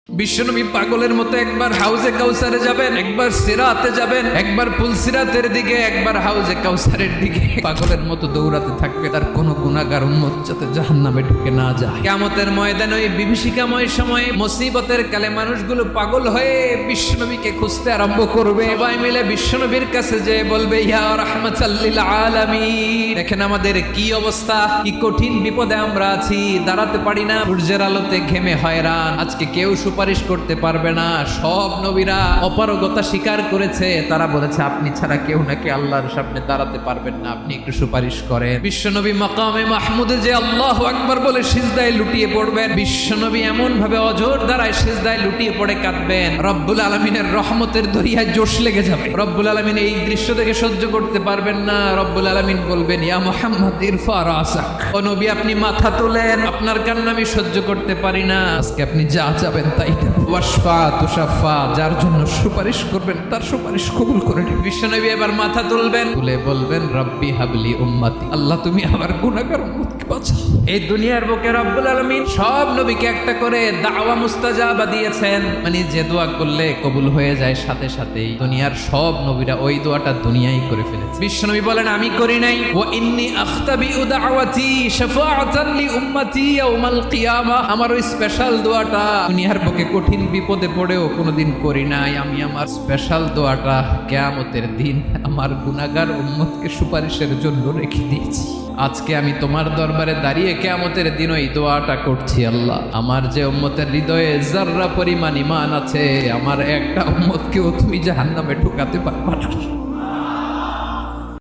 বিশ্বনবী পাগলের মতো একবার হাউজে কাউসারে যাবেন, একবার সিরাতে যাবেন, একবার পুলসিরাতের দিকে, একবার হাউজে কাউসারের দিকে পাগলের মতো দৌড়াতে থাকবে। তার কোনো গুনাহগার উম্মত যাতে জাহান্নামে ঢুকে না যায়। কিয়ামতের ময়দানে ওই বিভীষিকাময় সময়ে মুসিবতের কালে মানুষগুলো পাগল হয়ে বিশ্বনবীকে খুঁজতে আরম্ভ করবে। সবাই মিলে বিশ্বনবীর কাছে যেয়ে বলবে, ইয়া রাহমাতাল লিল আলামিন, দেখেন আমাদের কি অবস্থা, কি কঠিন বিপদে আমরা আছি, দাঁড়াতে পারি না, সূর্যের আলোতে ঘেমে হয়রান। আজকে কেউ সুপারিশ করতে পারবে না। সব নবীরা অপারগতা স্বীকার করেছে, তারা বলেছে আপনি ছাড়া কেউ নাকি আল্লাহর সামনে দাঁড়াতে পারবেন না, আপনি একটু সুপারিশ করেন। বিশ্বনবী মাকামে মাহমুদে যে আল্লাহু আকবার বলে সিজদায় লুটিয়ে পড়বেন, বিশ্বনবী এমন ভাবে অজর দ্বারায় সিজদায় লুটিয়ে পড়ে কাঁদবেন, রব্বুল আলামিনের রহমতের দরিয়ায় জোশ লেগে যাবে। রব্বুল আলামিন এই দৃশ্য থেকে সহ্য করতে পারবেন না। রব্বুল আলামিন বলবেন, ইয়া মুহাম্মদ ইরফা রাসাক, ও নবী আপনি মাথা তোলেন, আপনার কান্না আমি সহ্য করতে পারি না, আজকে আপনি যা চাবেন তাই দেব। ওয়াশফা তুশাফা, যার জন্য সুপারিশ করবেন তার সুপারিশ কবুল করে নিন। বিশ্বনবী এবার মাথা তুলবেন, তুলে বলবেন, রব্বি হাবলি উম্মতি, আল্লাহ তুমি আমার গুনাহগার উম্মতকে বাঁচাও। এই দুনিয়ার বুকে রব্বুল আলামিন সব নবীকে একটা করে দাওয়া মুস্তাজাবা দিয়েছেন, মানে যে দোয়া করলে কবুল হয়ে যায় সাথে সাথেই। দুনিয়ার সব নবীরা ওই দোয়াটা দুনিয়ায় করে ফেলেছে। বিশ্বনবী বলেন, আমি করি নাই। ওয়া ইন্নী আখতাবিউ দাওয়াতি শাফাআতান লি উম্মতি ইয়াউমাল কিয়ামা, আমার ওই স্পেশাল দোয়াটা দুনিয়ার বুকে কঠিন বিপদে পড়েও কোনোদিন করি নাই। আমি আমার স্পেশাল দোয়াটা কিয়ামতের দিন আমার গুনাহগার উম্মতকে সুপারিশের জন্য রেখে দিয়েছি। আজকে আমি তোমার দরবারে দাঁড়িয়ে কিয়ামতের দিন ওই দোয়াটা করছি। আল্লাহ, আমার যে উম্মতের হৃদয়ে যাররা পরিমাণ ঈমান আছে, আমার একটা উম্মতকেও তুমি জাহান্নামে ঢুকাতে পারবা না।